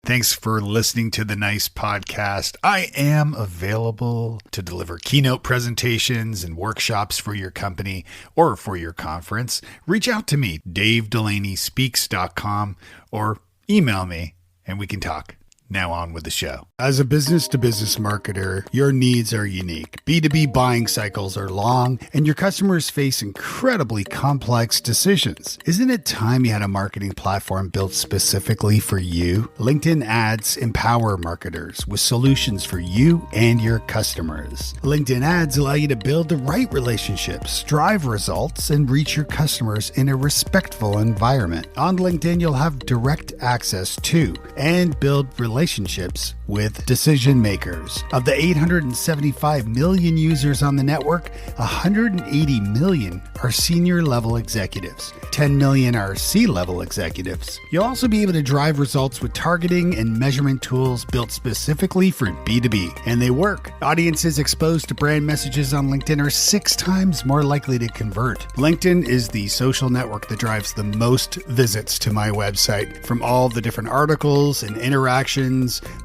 Thanks for listening to the Nice Podcast. I am available to deliver keynote presentations and workshops for your company or for your conference. Reach out to me, davedelaney.speaks.com, or email me and we can talk. Now on with the show. As a business-to-business marketer, your needs are unique. B2B buying cycles are long, and your customers face incredibly complex decisions. Isn't it time you had a marketing platform built specifically for you? LinkedIn ads empower marketers with solutions for you and your customers. LinkedIn ads allow you to build the right relationships, drive results, and reach your customers in a respectful environment. On LinkedIn, you'll have direct access to and build relationships with decision makers. Of the 875 million users on the network, 180 million are senior level executives. 10 million are C-level executives. You'll also be able to drive results with targeting and measurement tools built specifically for B2B, and they work. Audiences exposed to brand messages on LinkedIn are 6 times more likely to convert. LinkedIn is the social network that drives the most visits to my website. From all the different articles and interactions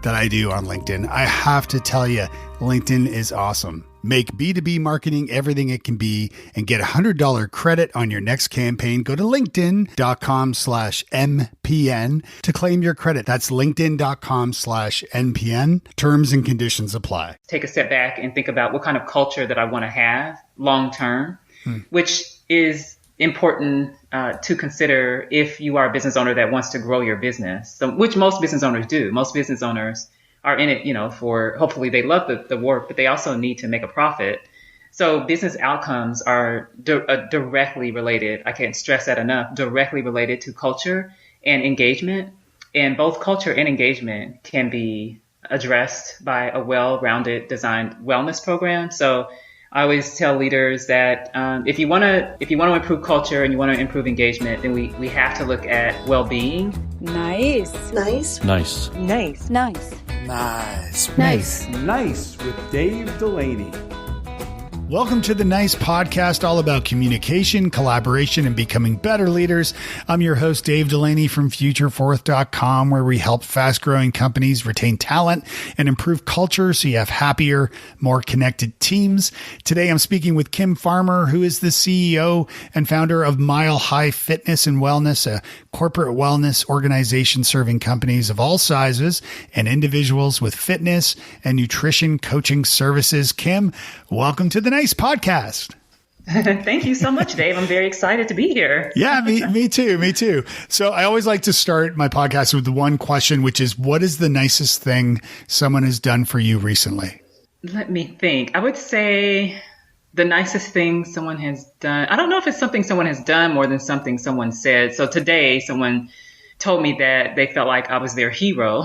that I do on LinkedIn, I have to tell you, LinkedIn is awesome. Make B2B marketing everything it can be and get $100 credit on your next campaign. Go to linkedin.com/MPN to claim your credit. That's linkedin.com/NPN. Terms and conditions apply. Take a step back and think about what kind of culture that I want to have long term, which is important to consider if you are a business owner that wants to grow your business, so, which most business owners do. Most business owners are in it, for hopefully they love the work, but they also need to make a profit. So business outcomes are directly related. I can't stress that enough, directly related to culture and engagement. And both culture and engagement can be addressed by a well-rounded designed wellness program. So I always tell leaders that if you want to improve culture and you want to improve engagement, then we have to look at well-being. Nice with Dave Delaney. Welcome to the Nice Podcast, all about communication, collaboration, and becoming better leaders. I'm your host, Dave Delaney from Futureforth.com, where we help fast-growing companies retain talent and improve culture so you have happier, more connected teams. Today, I'm speaking with Kim Farmer, who is the CEO and founder of Mile High Fitness and Wellness, a corporate wellness organization serving companies of all sizes and individuals with fitness and nutrition coaching services. Kim, welcome to the Nice Podcast. Thank you so much, Dave. I'm very excited to be here. Yeah, me too. So I always like to start my podcast with the one question, which is, what is the nicest thing someone has done for you recently? Let me think. I would say the nicest thing someone has done. I don't know if it's something someone has done more than something someone said. So today, someone told me that they felt like I was their hero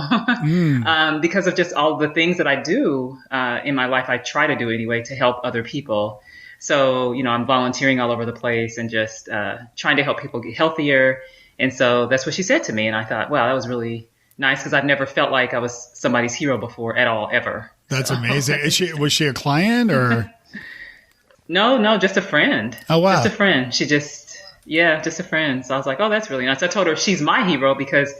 because of just all the things that I do in my life. I try to do anyway to help other people. So, I'm volunteering all over the place and just trying to help people get healthier. And so that's what she said to me. And I thought, wow, that was really nice because I've never felt like I was somebody's hero before at all, ever. That's amazing. Was she a client or? No, just a friend. Oh, wow. Just a friend. Just a friend. So I was like, oh, that's really nice. I told her she's my hero because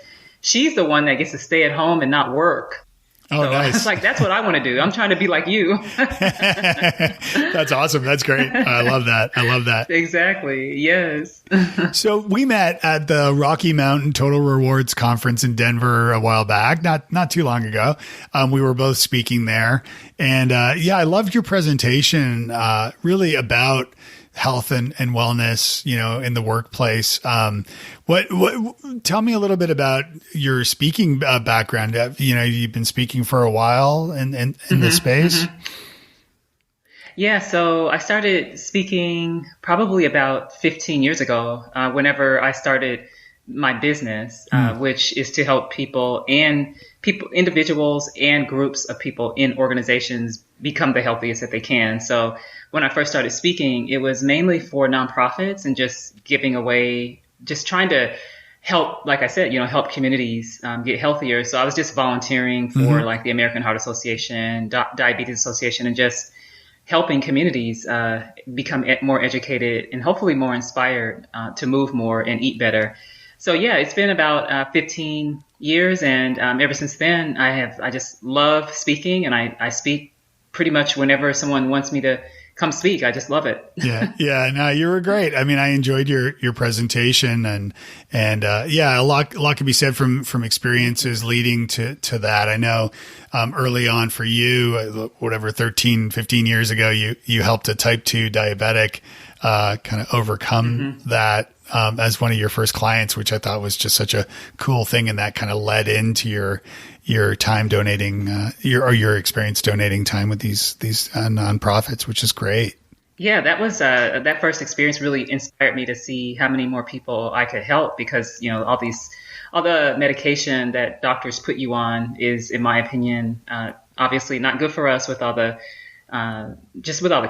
she's the one that gets to stay at home and not work. Oh, so nice. I was like, that's what I want to do. I'm trying to be like you. That's awesome. That's great. I love that. Exactly. Yes. So we met at the Rocky Mountain Total Rewards Conference in Denver a while back, not too long ago. We were both speaking there. And I loved your presentation really about health and wellness, in the workplace. What tell me a little bit about your speaking background. You've been speaking for a while in this space. Mm-hmm. Yeah. So I started speaking probably about 15 years ago, whenever I started my business, which is to help individuals and groups of people in organizations become the healthiest that they can. So when I first started speaking, it was mainly for nonprofits and just giving away, just trying to help, like I said, help communities get healthier. So I was just volunteering for like the American Heart Association, Diabetes Association, and just helping communities become more educated and hopefully more inspired to move more and eat better. So yeah, it's been about 15 years, and ever since then, I just love speaking, and I speak pretty much whenever someone wants me to come speak. I just love it. Yeah. No, you were great. I mean, I enjoyed your presentation, and yeah, a lot can be said from experiences leading to that. I know, early on for you, whatever, 13, 15 years ago, you helped a type 2 diabetic, kind of overcome that, as one of your first clients, which I thought was just such a cool thing. And that kind of led into your time donating, your experience donating time with these nonprofits, which is great. Yeah, that was that first experience really inspired me to see how many more people I could help, because all the medication that doctors put you on is, in my opinion, obviously not good for us, with all the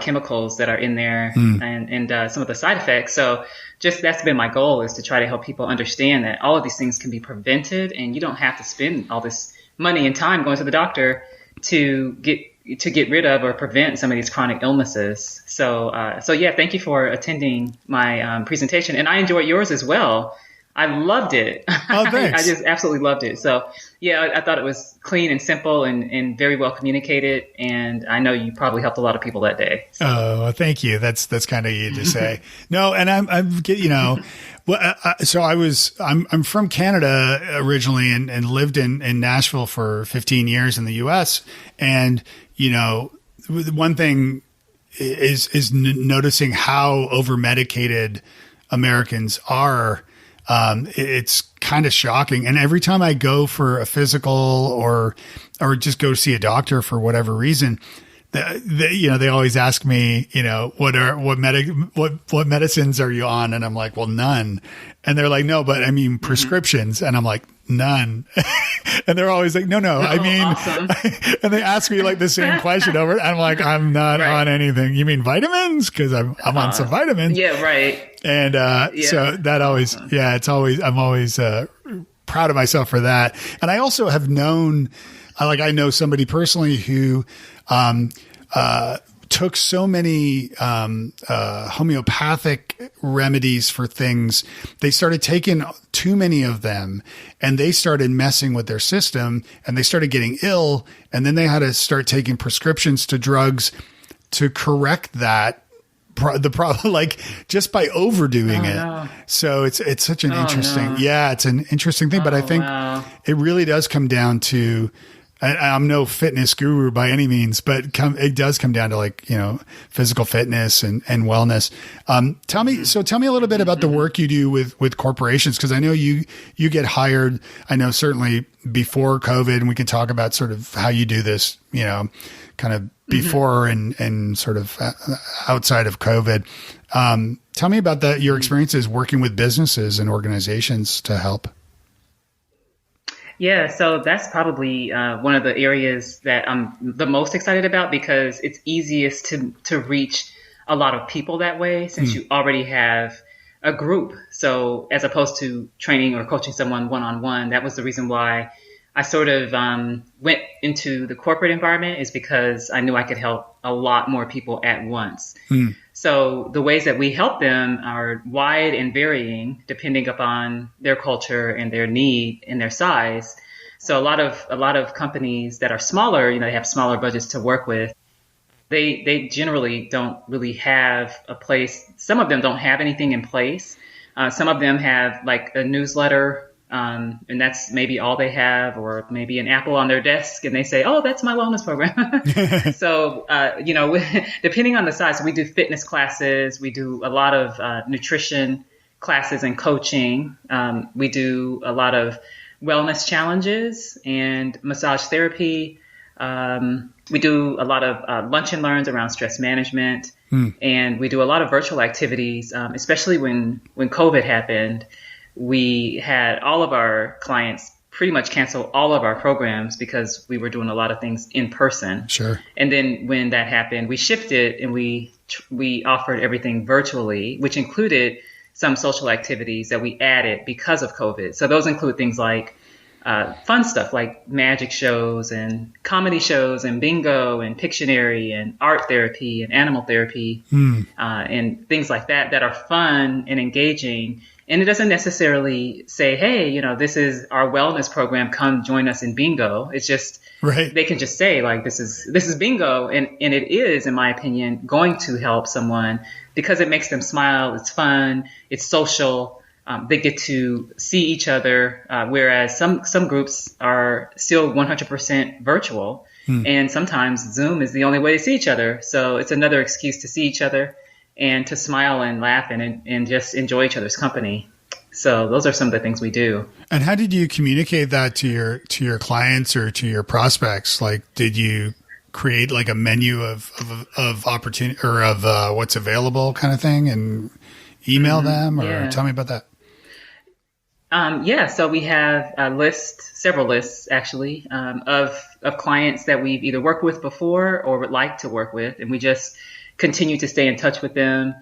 chemicals that are in there, and some of the side effects. So just that's been my goal, is to try to help people understand that all of these things can be prevented, and you don't have to spend all this money and time going to the doctor to get rid of or prevent some of these chronic illnesses. So yeah, thank you for attending my presentation, and I enjoyed yours as well. I loved it. Oh, thanks. I just absolutely loved it. So yeah, I thought it was clean and simple and very well communicated. And I know you probably helped a lot of people that day. So. Oh, thank you. That's kind of you to say. No, and so I'm from Canada originally, and lived in Nashville for 15 years in the US. And, one thing is noticing how over medicated Americans are. It's kind of shocking. And every time I go for a physical or just go see a doctor for whatever reason, they always ask me, what medicines are you on? And I'm like, well, none. And they're like, no, but I mean prescriptions. And I'm like, none. And they're always like, no, I mean, awesome. And they ask me like the same question over. I'm like, I'm not on anything. You mean vitamins? Cause I'm on some vitamins. Yeah. Right. And, so that always, awesome. I'm always, proud of myself for that. And I also have known, I know somebody personally who, took so many homeopathic remedies for things. They started taking too many of them, and they started messing with their system, and they started getting ill. And then they had to start taking prescriptions to drugs to correct that. The problem, like just by overdoing it. No. So it's such an interesting, it's an interesting thing, but I think it really does come down to, I'm no fitness guru by any means, but it does come down to physical fitness and wellness. Tell me a little bit about the work you do with corporations. Cause I know you get hired, I know certainly before COVID, and we can talk about sort of how you do this, kind of before and sort of outside of COVID. Tell me about your experiences working with businesses and organizations to help. Yeah, so that's probably one of the areas that I'm the most excited about, because it's easiest to reach a lot of people that way, since you already have a group. So as opposed to training or coaching someone one-on-one, that was the reason why I sort of went into the corporate environment, is because I knew I could help a lot more people at once. So the ways that we help them are wide and varying depending upon their culture and their need and their size. So a lot of companies that are smaller, they have smaller budgets to work with. They generally don't really have a place. Some of them don't have anything in place. Some of them have like a newsletter, and that's maybe all they have, or maybe an Apple on their desk, and they say, oh, that's my wellness program. So, depending on the size, we do fitness classes. We do a lot of nutrition classes and coaching. We do a lot of wellness challenges and massage therapy. We do a lot of lunch and learns around stress management. And we do a lot of virtual activities, especially when COVID happened. We had all of our clients pretty much cancel all of our programs because we were doing a lot of things in person. Sure. And then when that happened, we shifted and we offered everything virtually, which included some social activities that we added because of COVID. So those include things like fun stuff like magic shows and comedy shows and bingo and Pictionary and art therapy and animal therapy and things like that are fun and engaging And it doesn't necessarily say, hey, this is our wellness program. Come join us in bingo. It's just, Right. They can just say like, this is bingo. And it is, in my opinion, going to help someone because it makes them smile. It's fun. It's social. They get to see each other. Whereas some groups are still 100% virtual. And sometimes Zoom is the only way to see each other. So it's another excuse to see each other and to smile and laugh and just enjoy each other's company. So those are some of the things we do. And how did you communicate that to your clients or to your prospects? Like, did you create like a menu of opportunity or of what's available kind of thing and email them, or tell me about that? So we have several lists actually, of clients that we've either worked with before or would like to work with. And we just continue to stay in touch with them.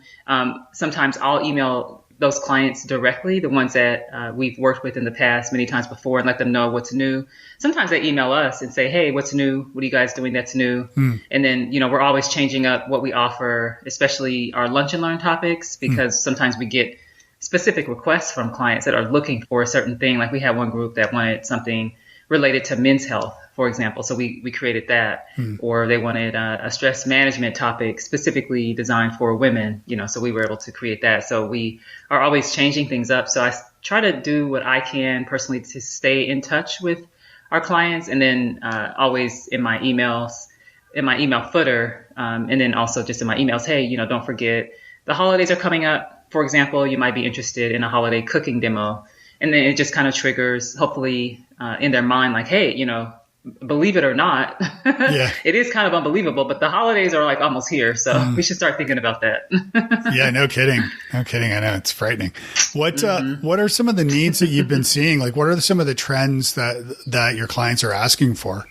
Sometimes I'll email those clients directly, the ones that we've worked with in the past many times before, and let them know what's new. Sometimes they email us and say, hey, what's new? What are you guys doing that's new? And then, we're always changing up what we offer, especially our lunch and learn topics, because sometimes we get specific requests from clients that are looking for a certain thing. Like we had one group that wanted something related to men's health, for example. So we created that. Or they wanted a stress management topic specifically designed for women, so we were able to create that. So we are always changing things up. So I try to do what I can personally to stay in touch with our clients. And then always in my email footer, and then also just in my emails, hey, don't forget the holidays are coming up. For example, you might be interested in a holiday cooking demo. And then it just kind of triggers, hopefully, in their mind, like, hey, believe it or not, it is kind of unbelievable, but the holidays are like almost here. So we should start thinking about that. Yeah, no kidding. I know it's frightening. What are some of the needs that you've been seeing? Like, what are some of the trends that your clients are asking for?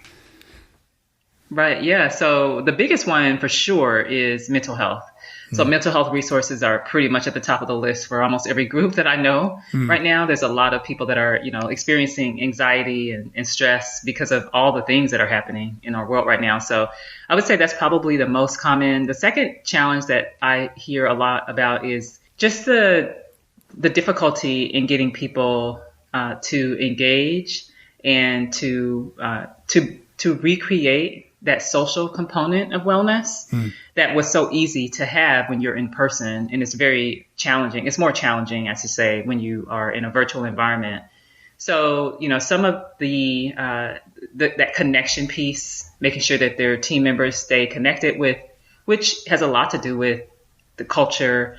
Right. Yeah. So the biggest one for sure is mental health. So mental health resources are pretty much at the top of the list for almost every group that I know. Right now, there's a lot of people that are, experiencing anxiety and stress because of all the things that are happening in our world right now. So I would say that's probably the most common. The second challenge that I hear a lot about is just the difficulty in getting people to engage and to recreate that social component of wellness that was so easy to have when you're in person. And it's very challenging. It's more challenging, I should say, when you are in a virtual environment. So, some of that connection piece, making sure that their team members stay connected with, which has a lot to do with the culture,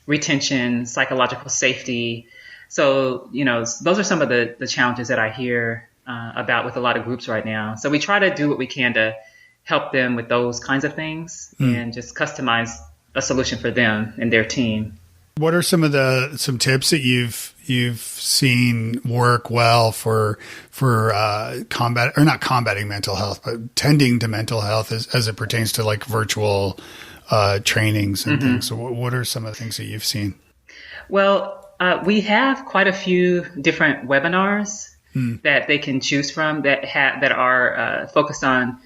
retention, psychological safety. So, those are some of the challenges that I hear about with a lot of groups right now. So we try to do what we can to help them with those kinds of things and just customize a solution for them and their team. What are some tips that you've seen work well for not combating mental health, but tending to mental health as it pertains to like virtual trainings and things? So what are some of the things that you've seen? Well, we have quite a few different webinars that they can choose from that are focused on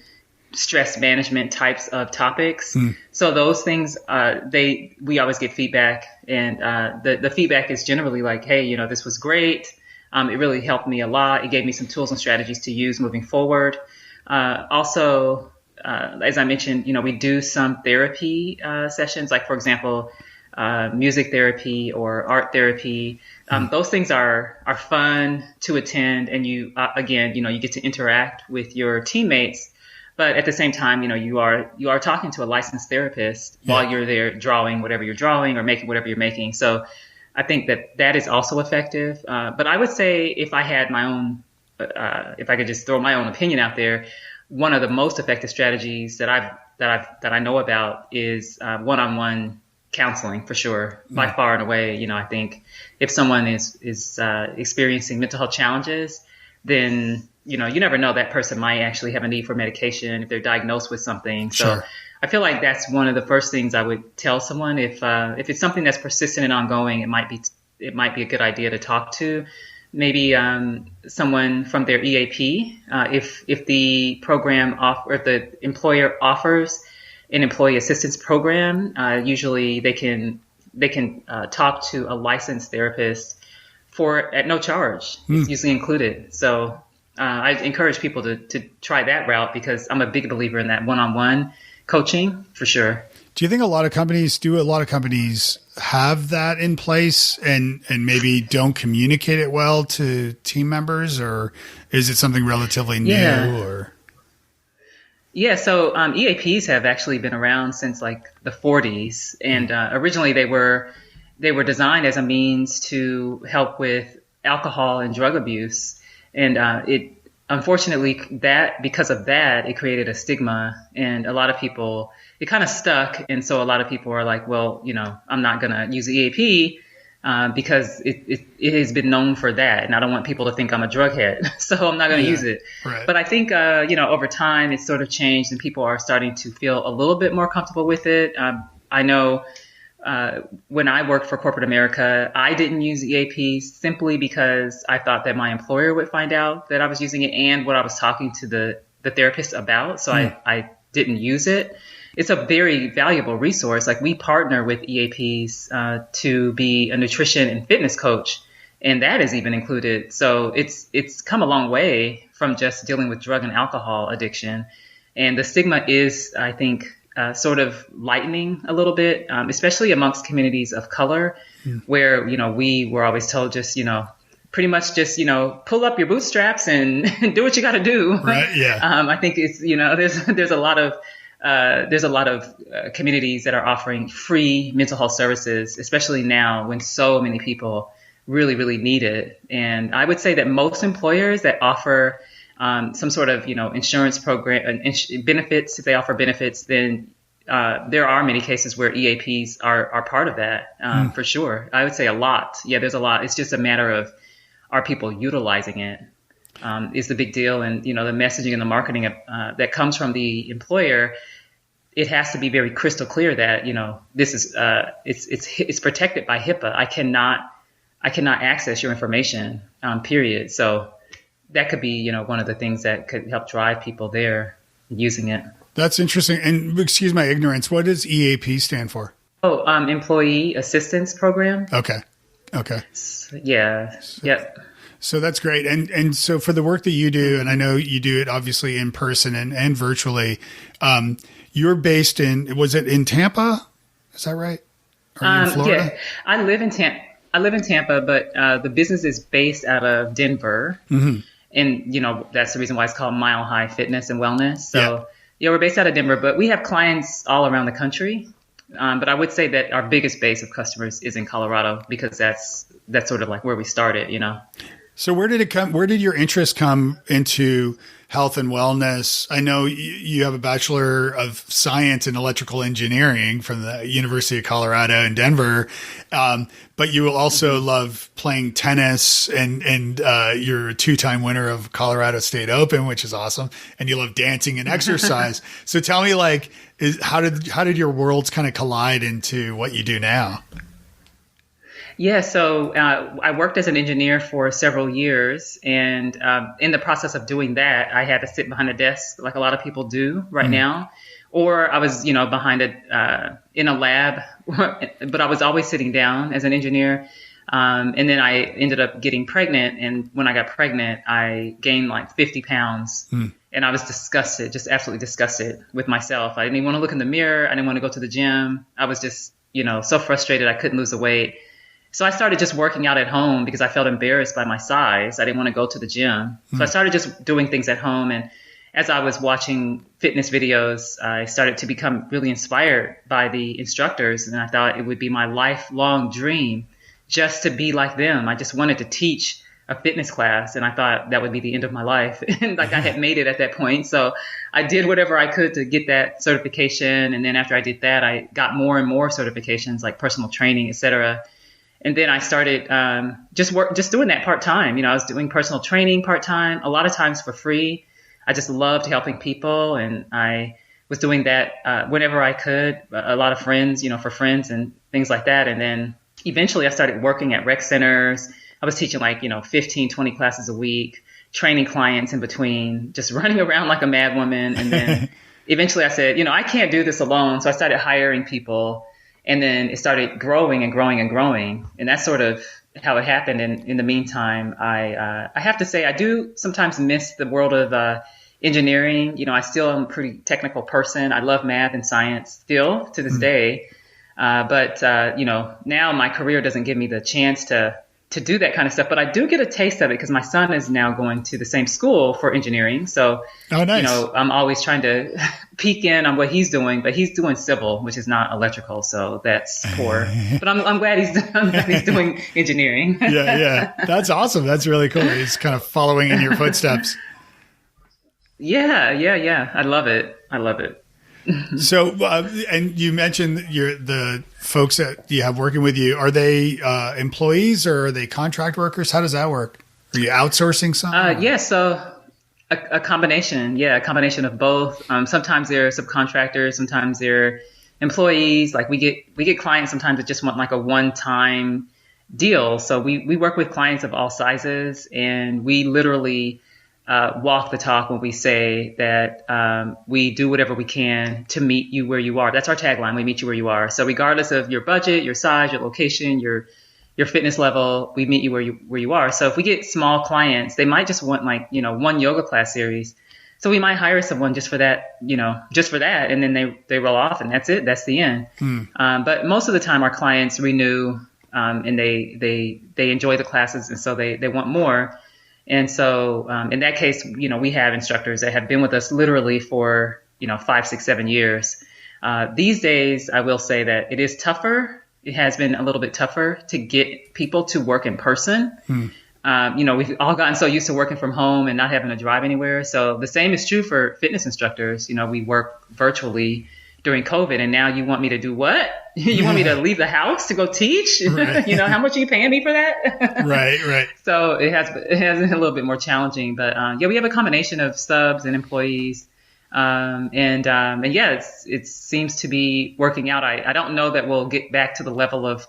stress management types of topics. So those things, we always get feedback, and the feedback is generally like, hey, this was great. It really helped me a lot. It gave me some tools and strategies to use moving forward. Also, as I mentioned, we do some therapy sessions, like for example, music therapy or art therapy. Those things are fun to attend, and you get to interact with your teammates. But at the same time, you are talking to a licensed therapist while you're there drawing whatever you're drawing or making whatever you're making. So I think that is also effective. But I would say if I had my own, if I could just throw my own opinion out there, one of the most effective strategies that I know about is one-on-one counseling, for sure, by far and away. I think if someone is experiencing mental health challenges, then you never know, that person might actually have a need for medication if they're diagnosed with something. So Sure. I feel like that's one of the first things I would tell someone if it's something that's persistent and ongoing. It might be a good idea to talk to maybe someone from their EAP if the program if the employer offers an employee assistance program. Usually they can they can talk to a licensed therapist at no charge. It's usually included. So I encourage people to try that route because I'm a big believer in that one-on-one coaching for sure. Do you think a lot of companies have that in place and maybe don't communicate it well to team members, or is it something relatively new? So EAPs have actually been around since like the 40s, and originally they were designed as a means to help with alcohol and drug abuse, and unfortunately because of that it created a stigma, and a lot of people, it kind of stuck, and so a lot of people are like, well, I'm not gonna use EAP because it has been known for that, and I don't want people to think I'm a drug head, so I'm not gonna use it. Right. But I think over time it's sort of changed, and people are starting to feel a little bit more comfortable with it. I know when I worked for corporate America, I didn't use EAP simply because I thought that my employer would find out that I was using it and what I was talking to the therapist about. So I didn't use it. It's a very valuable resource. Like, we partner with EAPs to be a nutrition and fitness coach, and that is even included. So it's come a long way from just dealing with drug and alcohol addiction. And the stigma is, I think, sort of lightening a little bit, especially amongst communities of color, where, we were always told just, pretty much just, pull up your bootstraps and do what you got to do. Right. Yeah. I think it's, there's a lot of communities that are offering free mental health services, especially now when so many people really, really need it. And I would say that most employers that offer some sort of, insurance program, benefits, if they offer benefits, then there are many cases where EAPs are part of that, for sure. I would say a lot. Yeah, there's a lot. It's just a matter of, are people utilizing it, is the big deal. And, the messaging and the marketing that comes from the employer, it has to be very crystal clear that, this is, it's protected by HIPAA. I cannot access your information, period. So that could be, one of the things that could help drive people there using it. That's interesting. And excuse my ignorance, what does EAP stand for? Employee Assistance Program. Okay. Yeah. Yep. So that's great. And so for the work that you do, and I know you do it obviously in person and virtually, you're based was it in Tampa? Is that right? Are you in Florida? Yeah, I live in Tampa, but the business is based out of Denver. Mm-hmm. And, that's the reason why it's called Mile High Fitness and Wellness. So yeah, we're based out of Denver, but we have clients all around the country. But I would say that our biggest base of customers is in Colorado, because that's sort of like where we started, So where did it come? Where did your interest come into health and wellness? I know you have a Bachelor of Science in Electrical Engineering from the University of Colorado in Denver, but you also love playing tennis, and you're a 2-time winner of Colorado State Open, which is awesome, and you love dancing and exercise. So tell me, how did your worlds kind of collide into what you do now? Yeah, so I worked as an engineer for several years, and in the process of doing that, I had to sit behind a desk like a lot of people do right now, or I was, behind in a lab, but I was always sitting down as an engineer. And then I ended up getting pregnant, and when I got pregnant, I gained like 50 pounds, and I was disgusted, just absolutely disgusted with myself. I didn't even want to look in the mirror. I didn't want to go to the gym. I was just, so frustrated I couldn't lose the weight. So I started just working out at home because I felt embarrassed by my size. I didn't want to go to the gym. So I started just doing things at home. And as I was watching fitness videos, I started to become really inspired by the instructors. And I thought it would be my lifelong dream just to be like them. I just wanted to teach a fitness class. And I thought that would be the end of my life. And I had made it at that point. So I did whatever I could to get that certification. And then after I did that, I got more and more certifications like personal training, et cetera. And then I started just doing that part-time. I was doing personal training part-time, a lot of times for free. I just loved helping people, and I was doing that whenever I could. A lot of friends, for friends and things like that. And then eventually I started working at rec centers. I was teaching 15, 20 classes a week, training clients in between, just running around like a mad woman. And then eventually I said, I can't do this alone. So I started hiring people. And then it started growing and growing and growing. And that's sort of how it happened. And in the meantime, I have to say, I do sometimes miss the world of engineering. I still am a pretty technical person. I love math and science still to this day. But now my career doesn't give me the chance to do that kind of stuff. But I do get a taste of it because my son is now going to the same school for engineering. So, nice. I'm always trying to peek in on what he's doing, but he's doing civil, which is not electrical. So that's poor. But I'm glad he's doing engineering. Yeah. That's awesome. That's really cool. He's kind of following in your footsteps. Yeah. I love it. So, and you mentioned the folks that you have working with you. Are they employees or are they contract workers? How does that work? Are you outsourcing some? So a combination. Yeah, a combination of both. Sometimes they're subcontractors. Sometimes they're employees. Like we get clients sometimes that just want like a one-time deal. So we work with clients of all sizes, and we literally walk the talk when we say that we do whatever we can to meet you where you are. That's our tagline. We meet you where you are. So regardless of your budget, your size, your location, your fitness level, we meet you where you are. So if we get small clients, they might just want one yoga class series. So we might hire someone just for that, and then they roll off, and that's it. That's the end. But most of the time our clients renew, and they enjoy the classes, and so they want more. And so in that case, we have instructors that have been with us literally for, 5, 6, 7 years. These days, I will say that it is tougher. It has been a little bit tougher to get people to work in person. We've all gotten so used to working from home and not having to drive anywhere. So the same is true for fitness instructors. We work virtually during COVID, and now you want me to do what? You want me to leave the house to go teach? Right. How much are you paying me for that? Right. So it has been a little bit more challenging, but we have a combination of subs and employees, it seems to be working out. I don't know that we'll get back to the level of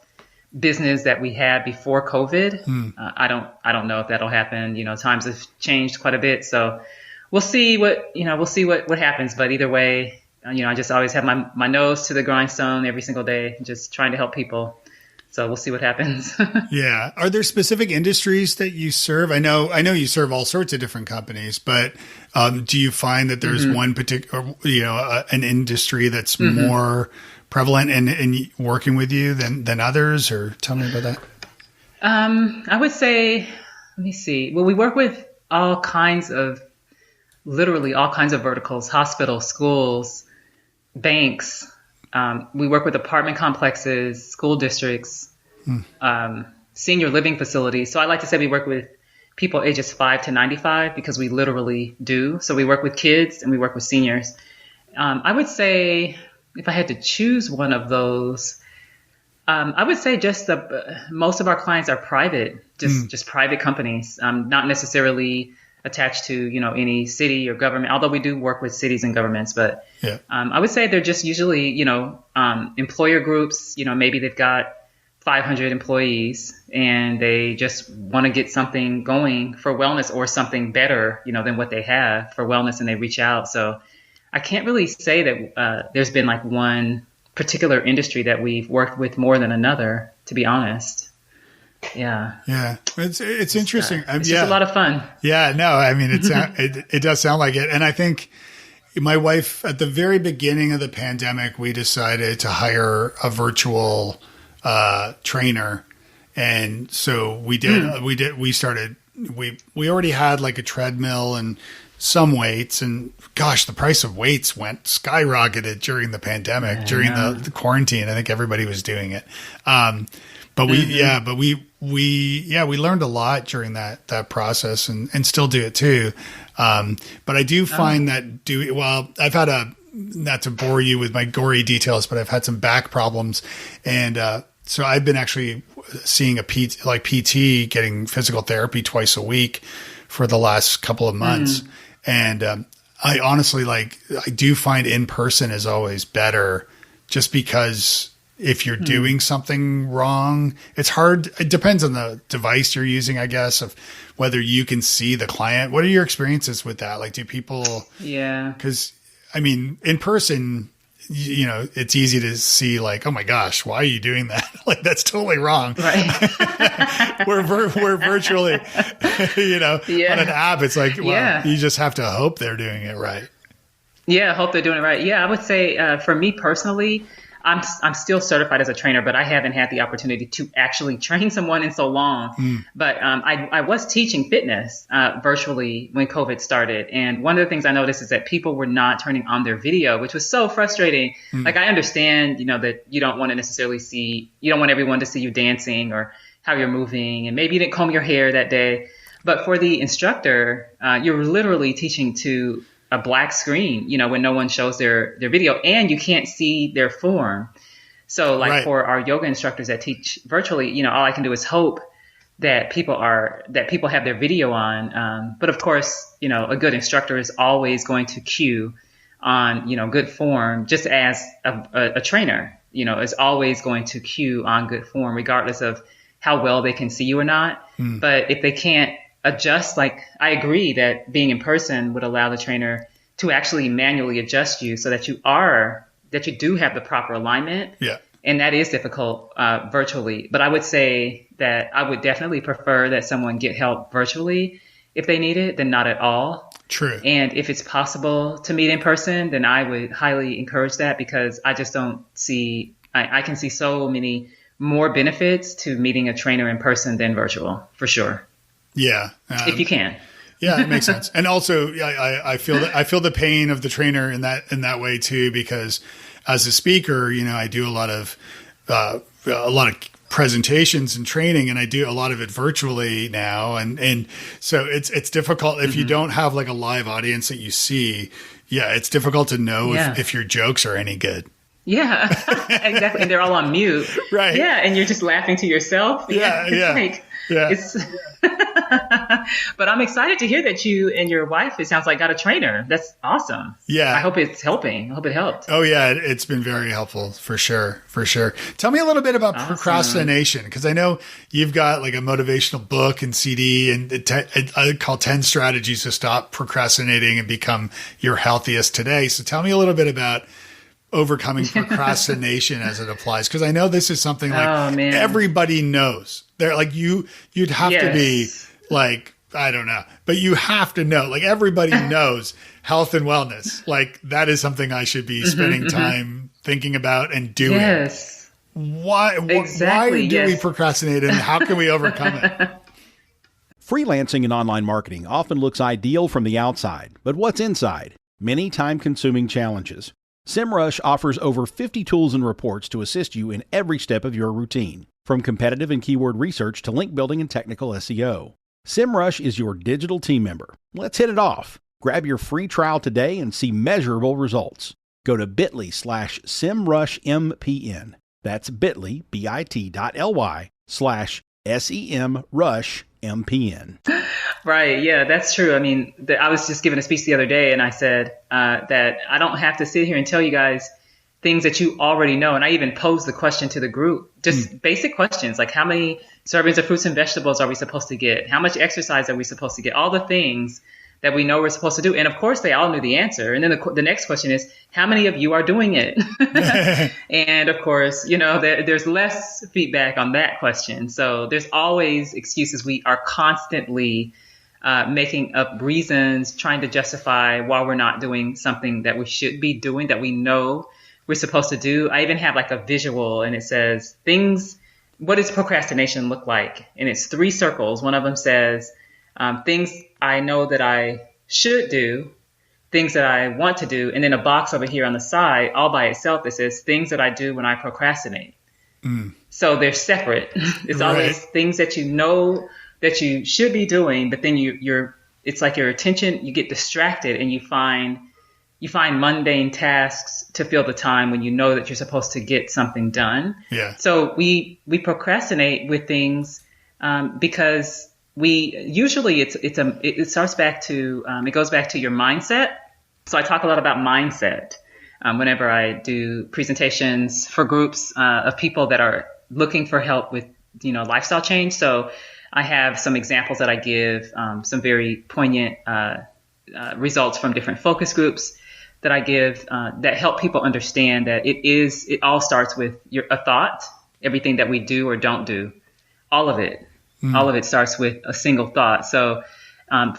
business that we had before COVID. I don't know if that'll happen. Times have changed quite a bit, so we'll see what happens. But either way, I just always have my nose to the grindstone every single day, just trying to help people. So we'll see what happens. Yeah. Are there specific industries that you serve? I know you serve all sorts of different companies, but do you find that there's one particular, an industry that's more prevalent in working with you than others? Or tell me about that. I would say, let me see. Well, we work with literally all kinds of verticals: hospitals, schools, banks. We work with apartment complexes, school districts, senior living facilities. So I like to say we work with people ages 5 to 95 because we literally do. So we work with kids and we work with seniors. I would say if I had to choose one of those, I would say just most of our clients are private, just private companies, not necessarily attached to, any city or government, although we do work with cities and governments. But I would say they're just usually, employer groups, maybe they've got 500 employees and they just want to get something going for wellness or something better, than what they have for wellness, and they reach out. So I can't really say that there's been like one particular industry that we've worked with more than another, to be honest. Yeah. It's interesting. It's just a lot of fun. Yeah, no, I mean, it does sound like it. And I think my wife, at the very beginning of the pandemic, we decided to hire a virtual trainer. And so we already had like a treadmill and some weights, and gosh, the price of weights skyrocketed during the pandemic, during the quarantine. I think everybody was doing it. But we learned a lot during that process and still do it too. But I do find that I've had not to bore you with my gory details, but I've had some back problems. And, so I've been actually seeing a PT, getting physical therapy twice a week for the last couple of months. And, I honestly I do find in person is always better, just because if you're doing something wrong, it's hard. It depends on the device you're using, I guess, of whether you can see the client. What are your experiences with that? Like, do people? Yeah. Because I mean, in person, it's easy to see like, oh my gosh, why are you doing that? Like, that's totally wrong. Right. we're virtually, on an app. It's like, well, you just have to hope they're doing it right. Yeah, I hope they're doing it right. Yeah, I would say for me personally, I'm still certified as a trainer, but I haven't had the opportunity to actually train someone in so long. But I was teaching fitness virtually when COVID started. And one of the things I noticed is that people were not turning on their video, which was so frustrating. Like, I understand, that you don't want to necessarily you don't want everyone to see you dancing or how you're moving. And maybe you didn't comb your hair that day. But for the instructor, you're literally teaching to a black screen, when no one shows their video, and you can't see their form. So for our yoga instructors that teach virtually, all I can do is hope that people have their video on. But of course, a good instructor is always going to cue on, good form, just as a trainer, is always going to cue on good form, regardless of how well they can see you or not. But if they can't adjust, like, I agree that being in person would allow the trainer to actually manually adjust you so that you do have the proper alignment. Yeah. And that is difficult virtually. But I would say that I would definitely prefer that someone get help virtually if they need it than not at all. True. And if it's possible to meet in person, then I would highly encourage that, because I just don't see, I can see so many more benefits to meeting a trainer in person than virtual, for sure. Yeah. If you can. Yeah, it makes sense. And also, I feel the pain of the trainer in that way too, because as a speaker, I do a lot of presentations and training, and I do a lot of it virtually now. And so it's difficult if you don't have like a live audience that you see. Yeah, it's difficult to know if your jokes are any good. Yeah, exactly. And they're all on mute. Right. Yeah. And you're just laughing to yourself. But I'm excited to hear that you and your wife, it sounds like, got a trainer. That's awesome. Yeah. I hope it's helping. I hope it helped. Oh yeah. It's been very helpful for sure. Tell me a little bit about procrastination, because I know you've got like a motivational book and CD, and I call 10 strategies to stop procrastinating and become your healthiest today. So tell me a little bit about overcoming procrastination as it applies, because I know this is something like everybody knows. They're like you'd have to be like, I don't know, but you have to know, like, everybody knows health and wellness. Like, that is something I should be spending time thinking about and doing. Yes. Why do we procrastinate, and how can we overcome it? Freelancing and online marketing often looks ideal from the outside, but what's inside? Many time-consuming challenges. SEMrush offers over 50 tools and reports to assist you in every step of your routine, from competitive and keyword research to link building and technical SEO. SEMrush is your digital team member. Let's hit it off. Grab your free trial today and see measurable results. Go to bit.ly/SEMrushMPN. That's bit.ly, bit.ly/SEMrushMPN. Right. Yeah, that's true. I mean, I was just giving a speech the other day, and I said that I don't have to sit here and tell you guys things that you already know. And I even posed the question to the group, just basic questions like, how many servings of fruits and vegetables are we supposed to get? How much exercise are we supposed to get? All the things that we know we're supposed to do. And of course, they all knew the answer. And then the next question is, how many of you are doing it? And of course, there's less feedback on that question. So there's always excuses. We are constantly making up reasons, trying to justify why we're not doing something that we should be doing, that we know we're supposed to do. I even have like a visual, and it says what does procrastination look like? And it's 3 circles. One of them says things I know that I should do, things that I want to do, and then a box over here on the side all by itself that says things that I do when I procrastinate. So they're separate. It's always things that you know that you should be doing, but then it's like your attention, you get distracted, and you find mundane tasks to fill the time when you know that you're supposed to get something done. Yeah. So we procrastinate with things because it starts back to it goes back to your mindset. So I talk a lot about mindset whenever I do presentations for groups of people that are looking for help with lifestyle change. So I have some examples that I give, some very poignant results from different focus groups. that I give that help people understand that it all starts with a thought. Everything that we do or don't do, all of it starts with a single thought. So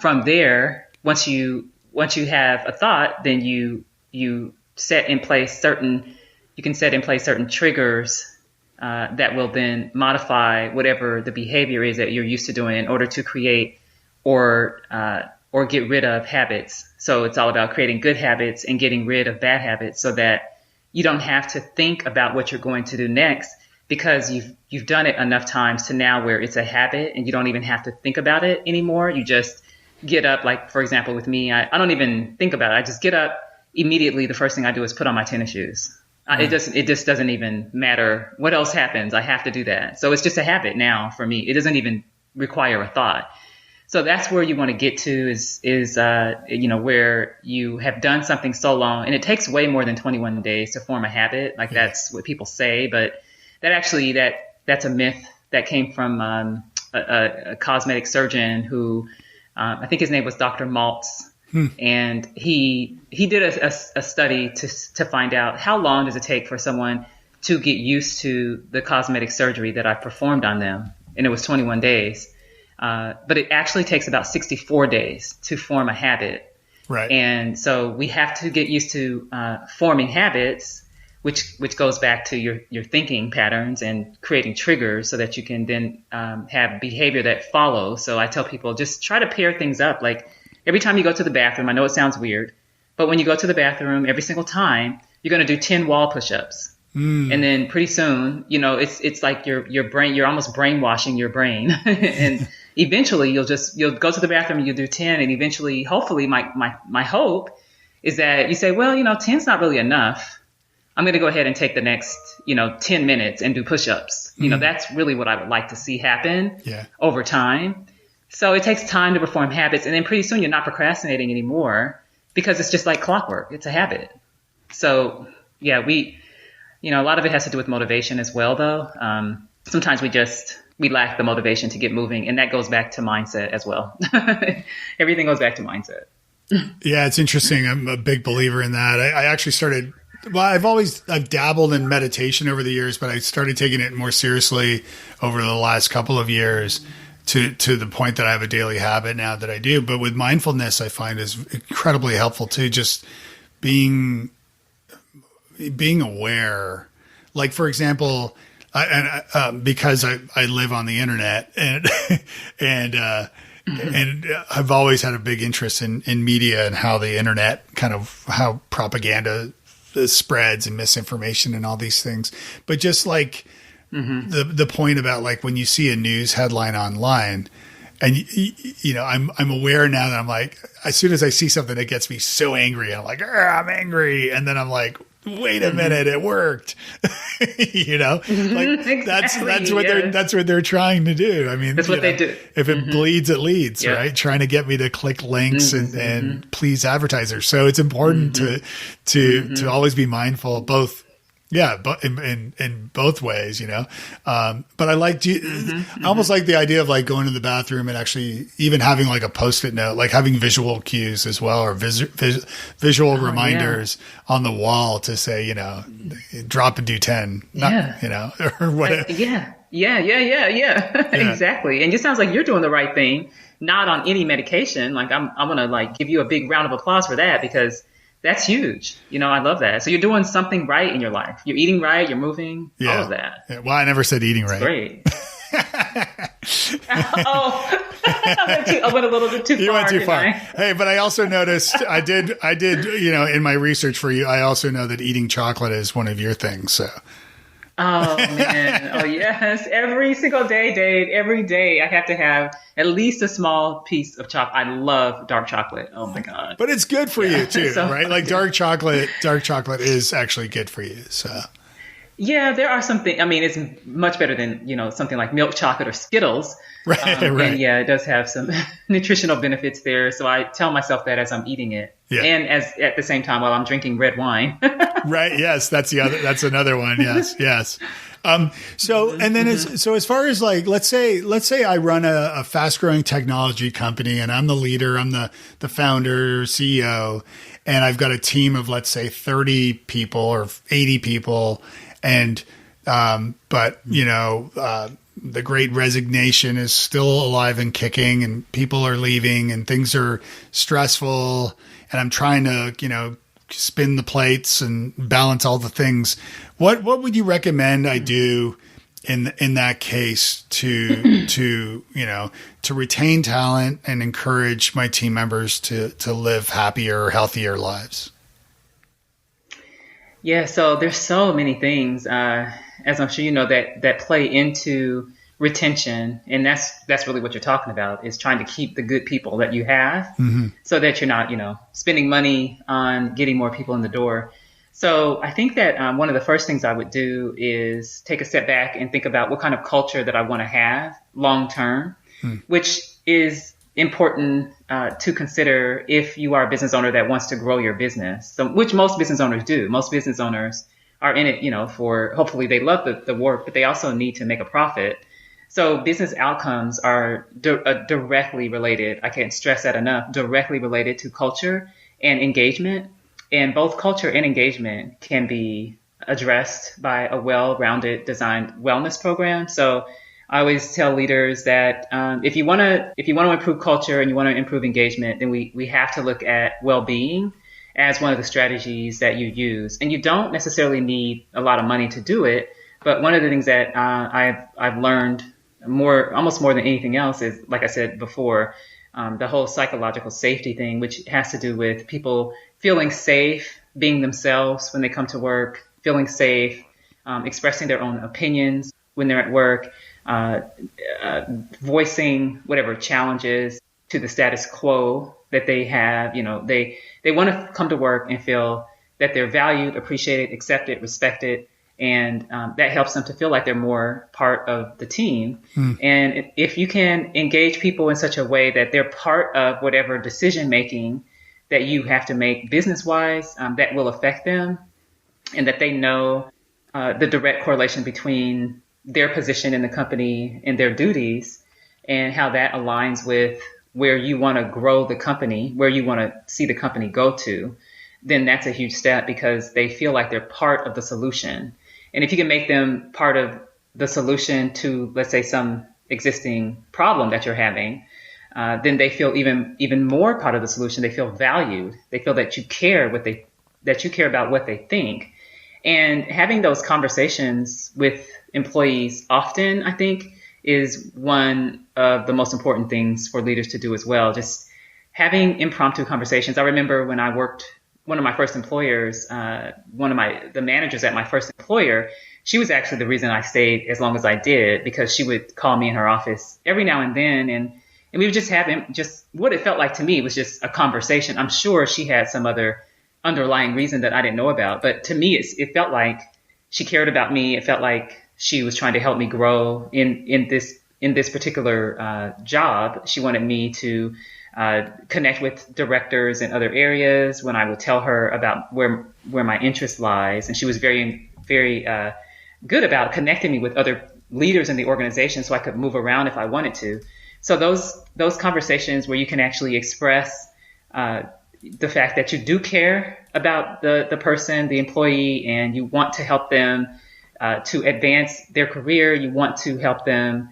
from there, once you have a thought, then you can set in place certain triggers that will then modify whatever the behavior is that you're used to doing in order to create or get rid of habits. So it's all about creating good habits and getting rid of bad habits so that you don't have to think about what you're going to do next, because you've done it enough times to now where it's a habit and you don't even have to think about it anymore. You just get up. Like, for example, with me, I don't even think about it. I just get up immediately. The first thing I do is put on my tennis shoes. It just doesn't even matter what else happens. I have to do that. So it's just a habit now for me. It doesn't even require a thought. So that's where you want to get to is where you have done something so long, and it takes way more than 21 days to form a habit. Like that's what people say, but that's a myth that came from a cosmetic surgeon who I think his name was Dr. Maltz. And he did a study to find out how long does it take for someone to get used to the cosmetic surgery that I performed on them. And it was 21 days. But it actually takes about 64 days to form a habit. Right. And so we have to get used to forming habits, which goes back to your thinking patterns and creating triggers so that you can then have behavior that follows. So I tell people, just try to pair things up. Like every time you go to the bathroom, I know it sounds weird, but when you go to the bathroom, every single time, you're going to do 10 wall push-ups. And then pretty soon, it's like your brain, you're almost brainwashing your brain. And eventually you'll go to the bathroom and you'll do 10. And eventually, hopefully my hope is that you say, well, 10's not really enough. I'm going to go ahead and take the next, 10 minutes and do push-ups. That's really what I would like to see happen over time. So it takes time to perform habits. And then pretty soon you're not procrastinating anymore because it's just like clockwork. It's a habit. So yeah, a lot of it has to do with motivation as well, though. Sometimes we lack the motivation to get moving, and that goes back to mindset as well. Everything goes back to mindset. Yeah, it's interesting. I'm a big believer in that. I actually started. Well, I've dabbled in meditation over the years, but I started taking it more seriously over the last couple of years to the point that I have a daily habit now that I do. But with mindfulness, I find is incredibly helpful too. Just being aware, like for example, because I live on the internet and I've always had a big interest in media and how the internet how propaganda spreads and misinformation and all these things. But just like the point about like when you see a news headline online, and I'm aware now that I'm like, as soon as I see something that gets me so angry, I'm like, I'm angry, and then I'm like, wait a minute, it worked. Like exactly, that's what they're trying to do. I mean, that's what they do. If it bleeds, it leads, right? Trying to get me to click links and please advertisers. So it's important to always be mindful, both. Yeah, but in both ways, But I I almost like the idea of like going to the bathroom and actually even having like a Post-it note, like having visual cues as well, or visual reminders on the wall to say, drop and do 10, or whatever. Yeah. Exactly. And it sounds like you're doing the right thing, not on any medication. Like I'm going to like give you a big round of applause for that, because that's huge. I love that. So you're doing something right in your life. You're eating right. You're moving. All of that. Yeah. Well, I never said eating right. Great. I went a little bit too far. You went too far. Hey, but I also noticed I did, in my research for you, I also know that eating chocolate is one of your things. So. Oh man. Oh yes. Every single day, Dave, every day I have to have at least a small piece of chocolate. I love dark chocolate. Oh my God. But it's good for you too, right? Like dark chocolate is actually good for you. So yeah, there are some things. I mean, it's much better than, something like milk chocolate or Skittles. Right. Right. And yeah, it does have some nutritional benefits there. So I tell myself that as I'm eating it. Yeah. And at the same time while I'm drinking red wine. Right. Yes. That's another one. Yes. Yes. And then as far as like, let's say I run a fast growing technology company and I'm the leader, I'm the founder, CEO, and I've got a team of, let's say 30 people or 80 people. And, but the great resignation is still alive and kicking and people are leaving and things are stressful. And I'm trying to, spin the plates and balance all the things. What would you recommend I do in that case to retain talent and encourage my team members to live happier, healthier lives? Yeah, so there's so many things, as I'm sure you know, that play into retention, and that's really what you're talking about, is trying to keep the good people that you have, so that you're not, spending money on getting more people in the door. So I think that one of the first things I would do is take a step back and think about what kind of culture that I want to have long term, which is important to consider if you are a business owner that wants to grow your business. So, which most business owners do. Most business owners are in it, for hopefully they love the work, but they also need to make a profit. So business outcomes are directly related. I can't stress that enough. Directly related to culture and engagement. And both culture and engagement can be addressed by a well-rounded designed wellness program. So I always tell leaders that if you want to improve culture and you want to improve engagement, then we have to look at well-being as one of the strategies that you use. And you don't necessarily need a lot of money to do it. But one of the things that I've learned almost more than anything else is, like I said before, the whole psychological safety thing, which has to do with people feeling safe, being themselves when they come to work, feeling safe, expressing their own opinions when they're at work, voicing whatever challenges to the status quo that they have. They want to come to work and feel that they're valued, appreciated, accepted, respected. And that helps them to feel like they're more part of the team. And if you can engage people in such a way that they're part of whatever decision making that you have to make business-wise, that will affect them, and that they know the direct correlation between their position in the company and their duties, and how that aligns with where you want to grow the company, where you want to see the company go to, then that's a huge step, because they feel like they're part of the solution. And if you can make them part of the solution to, let's say, some existing problem that you're having, then they feel even more part of the solution. They feel valued. They feel that you care about what they think. And having those conversations with employees often, I think, is one of the most important things for leaders to do as well. Just having impromptu conversations. I remember when I worked, one of my first employers, the managers at my first employer, she was actually the reason I stayed as long as I did, because she would call me in her office every now and then, and we would just have just what it felt like to me was just a conversation. I'm sure she had some other underlying reason that I didn't know about, but to me, it felt like she cared about me. It felt like she was trying to help me grow in this particular job. She wanted me to connect with directors in other areas when I would tell her about where my interest lies. And she was very, very good about connecting me with other leaders in the organization so I could move around if I wanted to. So those conversations where you can actually express the fact that you do care about the person, the employee, and you want to help them to advance their career. You want to help them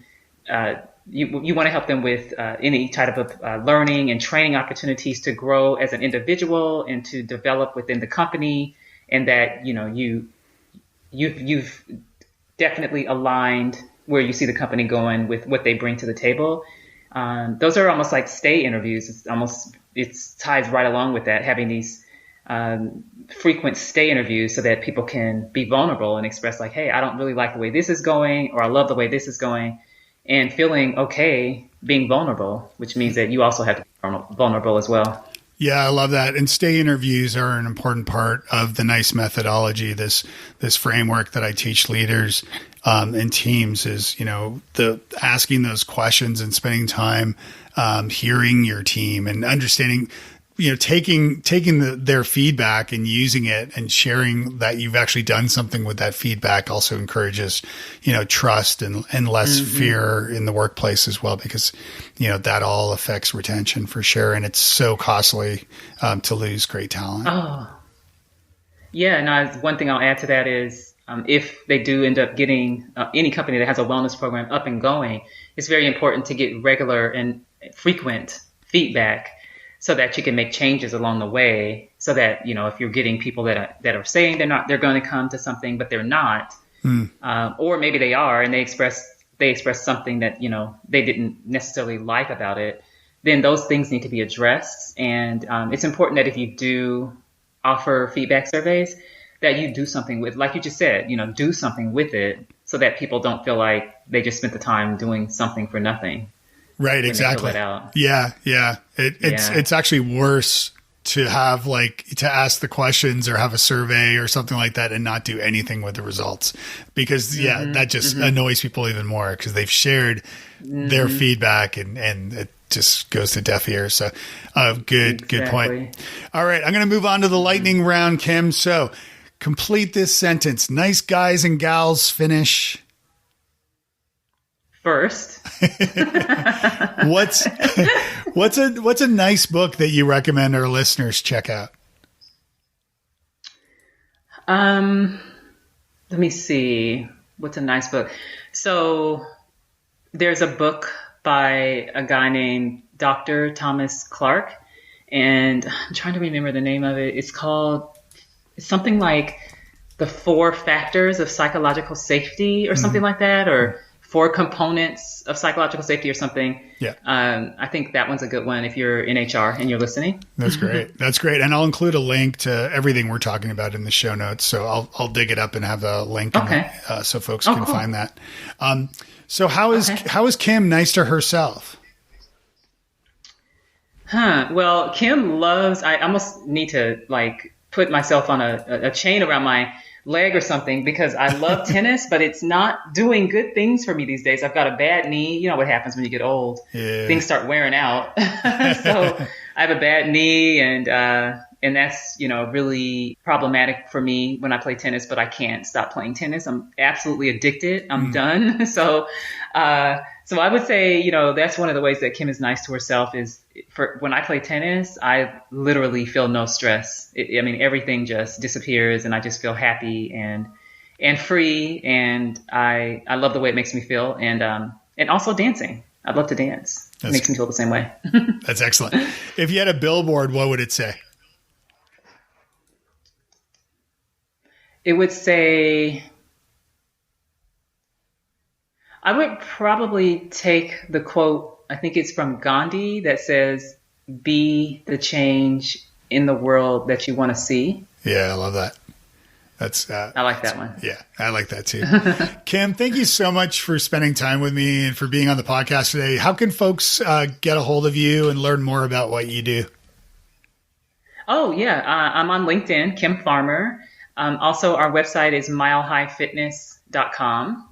You want to help them with any type of learning and training opportunities to grow as an individual and to develop within the company, and that you've definitely aligned where you see the company going with what they bring to the table. Those are almost like stay interviews. It ties right along with that, having these frequent stay interviews so that people can be vulnerable and express like, hey, I don't really like the way this is going, or I love the way this is going. And feeling okay being vulnerable, which means that you also have to be vulnerable as well. Yeah, I love that. And stay interviews are an important part of the NICE methodology. This framework that I teach leaders and teams is, the asking those questions and spending time hearing your team and understanding taking their feedback and using it and sharing that you've actually done something with that feedback also encourages, trust and less fear in the workplace as well, because, that all affects retention for sure. And it's so costly to lose great talent. Oh, yeah. No, one thing I'll add to that is if they do end up getting any company that has a wellness program up and going, it's very important to get regular and frequent feedback so that you can make changes along the way, so that, if you're getting people that are saying they're going to come to something, but they're not, or maybe they are, and they express something that, they didn't necessarily like about it, then those things need to be addressed. And it's important that if you do offer feedback surveys, that you do something with, like you just said, do something with it so that people don't feel like they just spent the time doing something for nothing. Right. Exactly. Yeah. It's actually worse to have to ask the questions or have a survey or something like that and not do anything with the results, because that just annoys people even more, because they've shared their feedback and it just goes to deaf ears. So good point. All right. I'm going to move on to the lightning round, Kim. So complete this sentence. Nice guys and gals finish first. What's a nice book that you recommend our listeners check out? Let me see. What's a nice book? So there's a book by a guy named Dr. Thomas Clark, and I'm trying to remember the name of it. It's something like The 4 Factors of Psychological Safety or something like that, or 4 Components of Psychological Safety or something. Yeah. I think that one's a good one if you're in HR and you're listening. That's great. That's great. And I'll include a link to everything we're talking about in the show notes. So I'll dig it up and have a link so folks can find that. So how is Kim nice to herself? Well, Kim loves, I almost need to put myself on a chain around my leg or something, because I love tennis, but it's not doing good things for me these days. I've got a bad knee. You know what happens when you get old? Yeah. Things start wearing out. So I have a bad knee, and that's, really problematic for me when I play tennis, but I can't stop playing tennis. I'm absolutely addicted. I'm done. So I would say, that's one of the ways that Kim is nice to herself is when I play tennis, I literally feel no stress. Everything just disappears, and I just feel happy and free. And I love the way it makes me feel. And also dancing. I love to dance. It makes me feel the same way. That's excellent. If you had a billboard, what would it say? It would say, I would probably take the quote, I think it's from Gandhi, that says, "Be the change in the world that you want to see." Yeah, I love that. I like that one. Yeah, I like that too. Kim, thank you so much for spending time with me and for being on the podcast today. How can folks get a hold of you and learn more about what you do? Oh, yeah. I'm on LinkedIn, Kim Farmer. Also, our website is milehighfitness.com,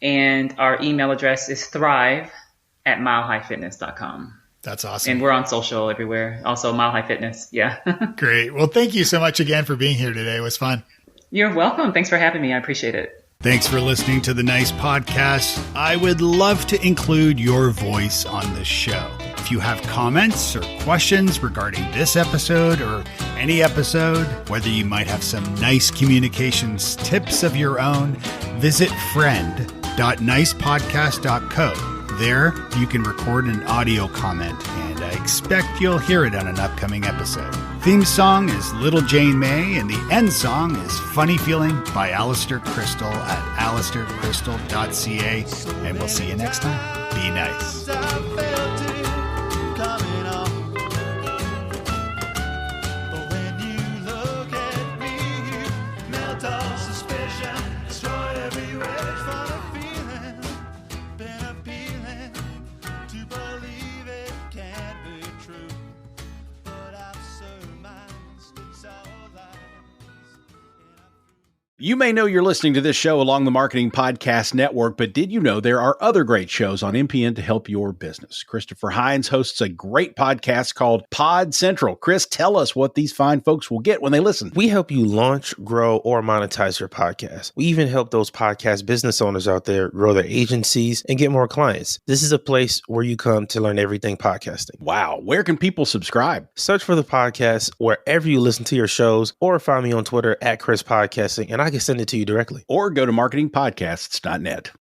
and our email address is thrive@milehighfitness.com. That's awesome. And we're on social everywhere. Also, Mile High Fitness. Yeah. Great. Well, thank you so much again for being here today. It was fun. You're welcome. Thanks for having me. I appreciate it. Thanks for listening to the Nice Podcast. I would love to include your voice on this show. If you have comments or questions regarding this episode or any episode, whether you might have some nice communications tips of your own, visit friend.nicepodcast.co. There, you can record an audio comment, and I expect you'll hear it on an upcoming episode. Theme song is Little Jane May, and the end song is Funny Feeling by Alistair Crystal at alistaircrystal.ca. And we'll see you next time. Be nice. You may know you're listening to this show along the Marketing Podcast Network, but did you know there are other great shows on MPN to help your business? Christopher Hines hosts a great podcast called Pod Central. Chris, tell us what these fine folks will get when they listen. We help you launch, grow, or monetize your podcast. We even help those podcast business owners out there grow their agencies and get more clients. This is a place where you come to learn everything podcasting. Wow. Where can people subscribe? Search for the podcast wherever you listen to your shows, or find me on Twitter at Chris Podcasting, and I can send it to you directly. Or go to marketingpodcasts.net.